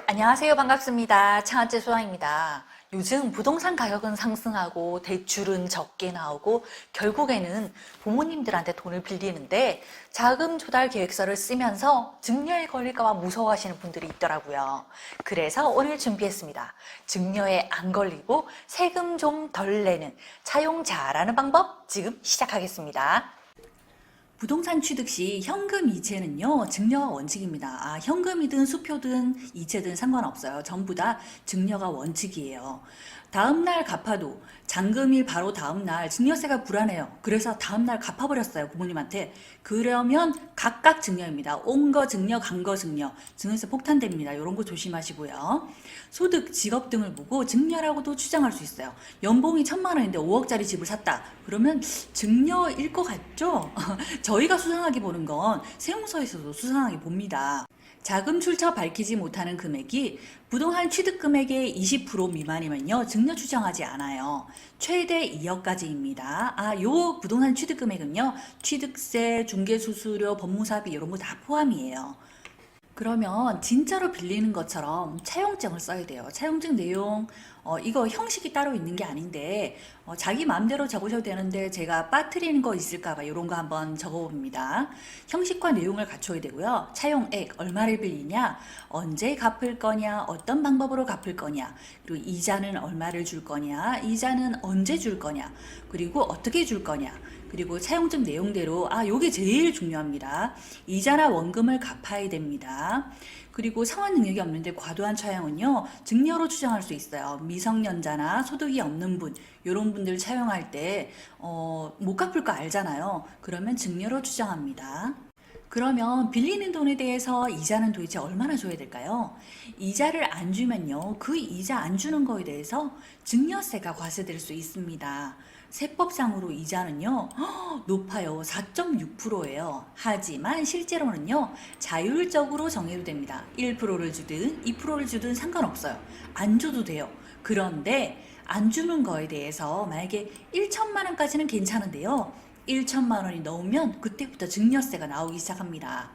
안녕하세요. 반갑습니다. 창아째 소장입니다. 요즘 부동산 가격은 상승하고 대출은 적게 나오고 결국에는 부모님들한테 돈을 빌리는데 자금 조달 계획서를 쓰면서 증여에 걸릴까 봐 무서워하시는 분들이 있더라고요. 그래서 오늘 준비했습니다. 증여에 안 걸리고 세금 좀 덜 내는 차용 잘하는 방법 지금 시작하겠습니다. 부동산 취득 시 현금 이체는요, 증여가 원칙입니다. 현금이든 수표든 이체든 상관없어요. 전부 다 증여가 원칙이에요. 다음날 갚아도 잔금일 바로 다음날 증여세가 불안해요. 그래서 다음날 갚아버렸어요, 부모님한테. 그러면 각각 증여입니다. 온 거 증여, 간 거 증여. 증여세 폭탄됩니다. 이런 거 조심하시고요. 소득, 직업 등을 보고 증여라고도 추정할 수 있어요. 연봉이 1,000만 원인데 5억짜리 집을 샀다. 그러면 증여일 것 같죠? 저희가 수상하게 보는 건 세무서에서도 수상하게 봅니다. 자금 출처 밝히지 못하는 금액이 부동산 취득 금액의 20% 미만이면요, 증여 추정하지 않아요. 최대 2억까지입니다. 요 부동산 취득 금액은요, 취득세, 중개수수료, 법무사비 이런 거 다 포함이에요. 그러면 진짜로 빌리는 것처럼 차용증을 써야 돼요. 차용증 내용, 이거 형식이 따로 있는 게 아닌데, 자기 마음대로 적으셔도 되는데, 제가 빠뜨리는 거 있을까봐 이런 거 한번 적어봅니다. 형식과 내용을 갖춰야 되고요. 차용액, 얼마를 빌리냐, 언제 갚을 거냐, 어떤 방법으로 갚을 거냐, 그리고 이자는 얼마를 줄 거냐, 이자는 언제 줄 거냐, 그리고 어떻게 줄 거냐, 그리고 차용증 내용대로 요게 제일 중요합니다. 이자나 원금을 갚아야 됩니다. 그리고 상환 능력이 없는데 과도한 차용은요, 증여로 추정할 수 있어요. 미성년자나 소득이 없는 분, 이런 분들 차용할 때 못 갚을 거 알잖아요. 그러면 증여로 추정합니다. 그러면 빌리는 돈에 대해서 이자는 도대체 얼마나 줘야 될까요? 이자를 안 주면요, 그 이자 안 주는 거에 대해서 증여세가 과세될 수 있습니다. 세법상으로 이자는요, 높아요. 4.6%예요. 하지만 실제로는요, 자율적으로 정해도 됩니다. 1%를 주든 2%를 주든 상관없어요. 안 줘도 돼요. 그런데 안 주는 거에 대해서 만약에 1천만 원까지는 괜찮은데요, 1천만 원이 넘으면 그때부터 증여세가 나오기 시작합니다.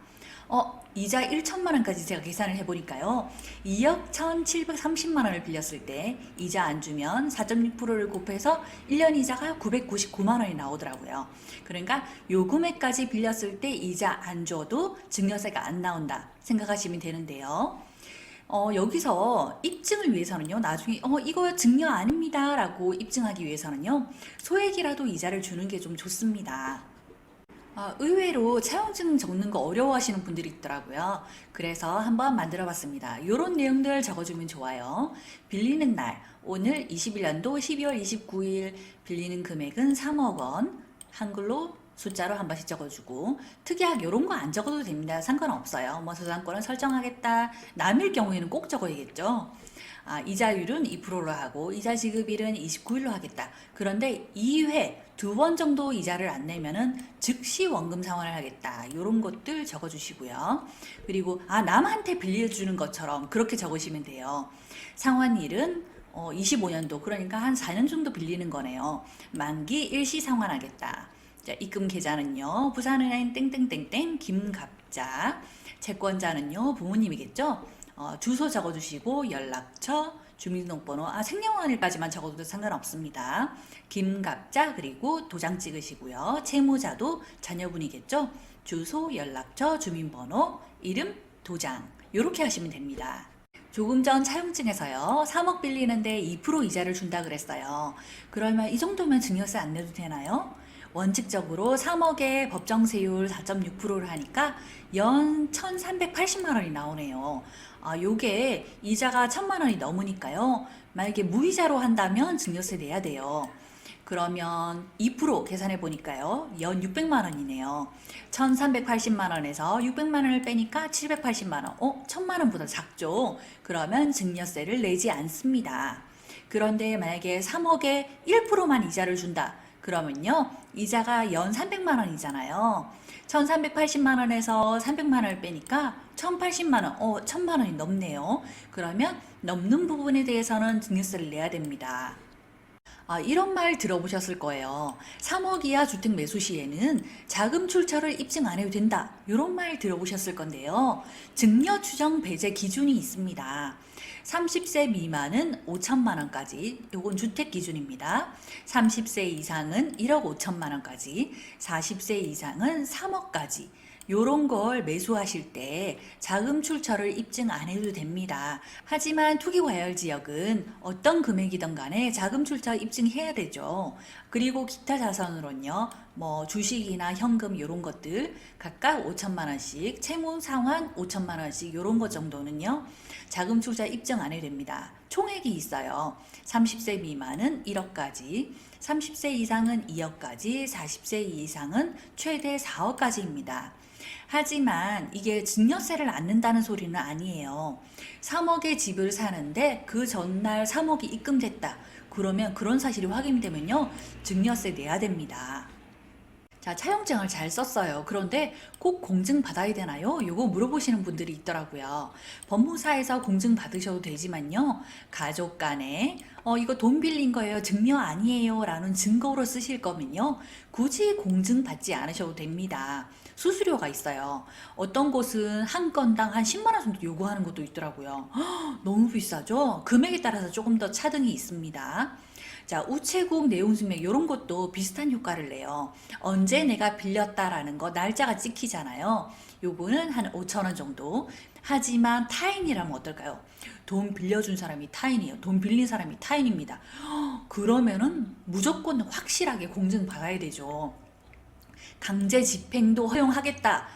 이자 1천만 원까지 제가 계산을 해보니까요, 2억 1,730만 원을 빌렸을 때 이자 안 주면 4.6%를 곱해서 1년 이자가 999만 원이 나오더라고요. 그러니까 요 금액까지 빌렸을 때 이자 안 줘도 증여세가 안 나온다 생각하시면 되는데요. 여기서 입증을 위해서는요, 나중에 이거 증여 아닙니다 라고 입증하기 위해서는요, 소액이라도 이자를 주는 게 좀 좋습니다. 의외로 차용증 적는 거 어려워하시는 분들이 있더라고요. 그래서 한번 만들어 봤습니다. 이런 내용들 적어주면 좋아요. 빌리는 날, 오늘 21년도 12월 29일 빌리는 금액은 3억 원, 한글로 숫자로 한 번씩 적어주고, 특약 이런 거 안 적어도 됩니다. 상관없어요. 뭐 저당권을 설정하겠다, 남일 경우에는 꼭 적어야겠죠. 이자율은 2%로 하고 이자 지급일은 29일로 하겠다. 그런데 2회 2번 정도 이자를 안 내면은 즉시 원금 상환을 하겠다. 이런 것들 적어주시고요. 그리고 남한테 빌려주는 것처럼 그렇게 적으시면 돼요. 상환일은 25년도, 그러니까 한 4년 정도 빌리는 거네요. 만기 일시 상환하겠다. 자, 입금 계좌는요, 부산은행 땡땡땡땡 김갑자. 채권자는요, 부모님이겠죠. 주소 적어주시고 연락처, 주민등록번호, 생년월일까지만 적어도 상관없습니다. 김갑자, 그리고 도장 찍으시고요. 채무자도 자녀분이겠죠. 주소, 연락처, 주민번호, 이름, 도장, 이렇게 하시면 됩니다. 조금 전 차용증에서요, 3억 빌리는데 2% 이자를 준다 그랬어요. 그러면 이 정도면 증여세 안 내도 되나요? 원칙적으로 3억에 법정세율 4.6%를 하니까 연 1,380만 원이 나오네요. 요게 이자가 1,000만 원이 넘으니까요, 만약에 무이자로 한다면 증여세 내야 돼요. 그러면 2% 계산해 보니까요, 연 600만 원이네요. 1,380만 원에서 600만 원을 빼니까 780만 원. 1,000만 원보다 작죠? 그러면 증여세를 내지 않습니다. 그런데 만약에 3억에 1%만 이자를 준다. 그러면요, 이자가 연 300만 원이잖아요. 1,380만 원에서 300만 원을 빼니까 1,080만 원, 1,000만 원이 넘네요. 그러면 넘는 부분에 대해서는 증여세를 내야 됩니다. 이런 말 들어보셨을 거예요. 3억 이하 주택 매수 시에는 자금 출처를 입증 안 해도 된다. 이런 말 들어보셨을 건데요. 증여 추정 배제 기준이 있습니다. 30세 미만은 5천만 원까지, 요건 주택 기준입니다. 30세 이상은 1억 5천만 원까지, 40세 이상은 3억까지. 요런 걸 매수하실 때 자금 출처를 입증 안 해도 됩니다. 하지만 투기과열지역은 어떤 금액이든 간에 자금 출처 입증해야 되죠. 그리고 기타 자산으로는요, 뭐 주식이나 현금 요런 것들 각각 5천만 원씩, 채무 상환 5천만 원씩 요런 것 정도는요, 자금 출처 입증 안 해도 됩니다. 총액이 있어요. 30세 미만은 1억까지, 30세 이상은 2억까지, 40세 이상은 최대 4억까지입니다. 하지만 이게 증여세를 안 낸다는 소리는 아니에요. 3억의 집을 사는데 그 전날 3억이 입금됐다. 그러면 그런 사실이 확인되면요, 증여세 내야 됩니다. 자, 차용증을 잘 썼어요. 그런데 꼭 공증 받아야 되나요? 요거 물어보시는 분들이 있더라고요. 법무사에서 공증 받으셔도 되지만요, 가족 간에 이거 돈 빌린 거예요, 증여 아니에요 라는 증거로 쓰실 거면요, 굳이 공증 받지 않으셔도 됩니다. 수수료가 있어요. 어떤 곳은 한 건당 한 10만 원 정도 요구하는 것도 있더라고요. 너무 비싸죠? 금액에 따라서 조금 더 차등이 있습니다. 자, 우체국 내용증명 이런 것도 비슷한 효과를 내요. 언제 내가 빌렸다라는 거 날짜가 찍히잖아요. 요거는 한 5천 원 정도. 하지만 타인이라면 어떨까요? 돈 빌려준 사람이 타인이에요. 돈 빌린 사람이 타인입니다. 그러면은 무조건 확실하게 공증 받아야 되죠. 강제 집행도 허용하겠다,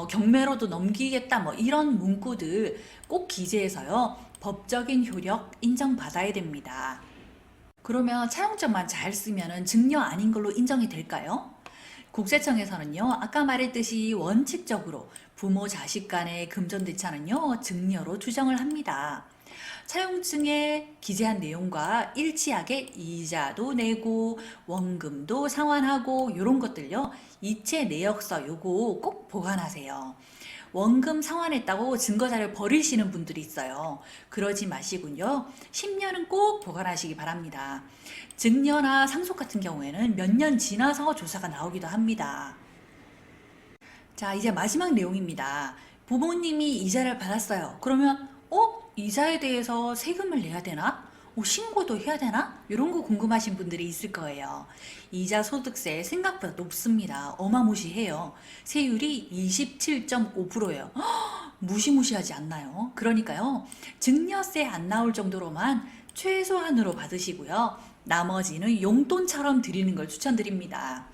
경매로도 넘기겠다, 뭐 이런 문구들 꼭 기재해서요, 법적인 효력 인정받아야 됩니다. 그러면 차용증만 잘 쓰면 증여 아닌 걸로 인정이 될까요? 국세청에서는요, 아까 말했듯이 원칙적으로 부모 자식 간의 금전대차는요, 증여로 추정을 합니다. 차용증에 기재한 내용과 일치하게 이자도 내고 원금도 상환하고 이런 것들요, 이체 내역서 요거 꼭 보관하세요. 원금 상환했다고 증거자료 버리시는 분들이 있어요. 그러지 마시군요. 10년은 꼭 보관하시기 바랍니다. 증여나 상속 같은 경우에는 몇 년 지나서 조사가 나오기도 합니다. 자, 이제 마지막 내용입니다. 부모님이 이자를 받았어요. 그러면 이자에 대해서 세금을 내야 되나? 신고도 해야 되나? 이런 거 궁금하신 분들이 있을 거예요. 이자 소득세 생각보다 높습니다. 어마무시해요. 세율이 27.5%예요. 무시무시하지 않나요? 그러니까요, 증여세 안 나올 정도로만 최소한으로 받으시고요, 나머지는 용돈처럼 드리는 걸 추천드립니다.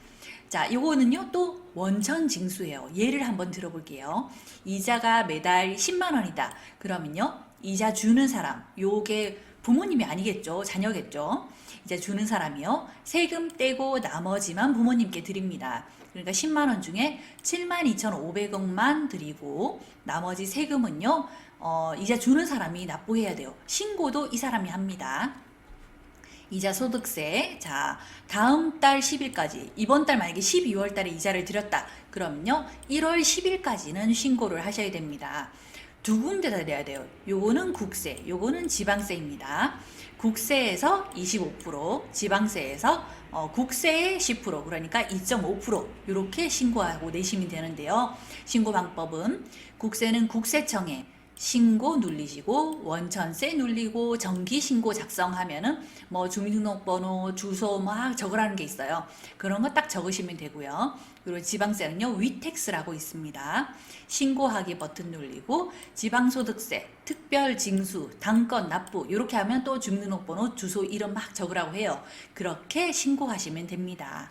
자, 요거는요, 또 원천 징수예요. 예를 한번 들어볼게요. 이자가 매달 10만 원이다. 그러면요, 이자 주는 사람, 요게 부모님이 아니겠죠, 자녀겠죠. 이자 주는 사람이요, 세금 떼고 나머지만 부모님께 드립니다. 그러니까 10만 원 중에 72,500원만 드리고 나머지 세금은요, 이자 주는 사람이 납부해야 돼요. 신고도 이 사람이 합니다. 이자 소득세, 자, 다음 달 10일까지, 이번 달 만약에 12월 달에 이자를 드렸다. 그럼요, 1월 10일까지는 신고를 하셔야 됩니다. 두 군데다 내야 돼요. 요거는 국세, 요거는 지방세입니다. 국세에서 25%, 지방세에서 국세의 10%, 그러니까 2.5% 이렇게 신고하고 내시면 되는데요. 신고 방법은 국세는 국세청에 신고 누르시고 원천세 누르고 정기신고 작성하면은 뭐 주민등록번호, 주소 막 적으라는 게 있어요. 그런 거 딱 적으시면 되고요. 그리고 지방세는요, 위택스라고 있습니다. 신고하기 버튼 누르고 지방소득세, 특별징수, 당권 납부 이렇게 하면 또 주민등록번호, 주소, 이름 막 적으라고 해요. 그렇게 신고하시면 됩니다.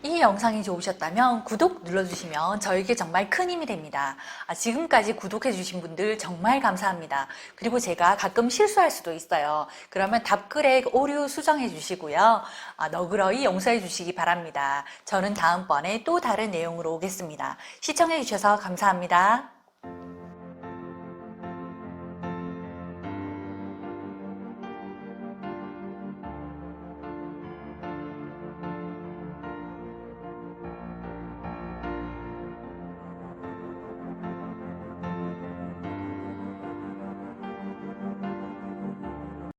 이 영상이 좋으셨다면 구독 눌러주시면 저에게 정말 큰 힘이 됩니다. 지금까지 구독해주신 분들 정말 감사합니다. 그리고 제가 가끔 실수할 수도 있어요. 그러면 답글에 오류 수정해 주시고요. 너그러이 용서해 주시기 바랍니다. 저는 다음번에 또 다른 내용으로 오겠습니다. 시청해 주셔서 감사합니다.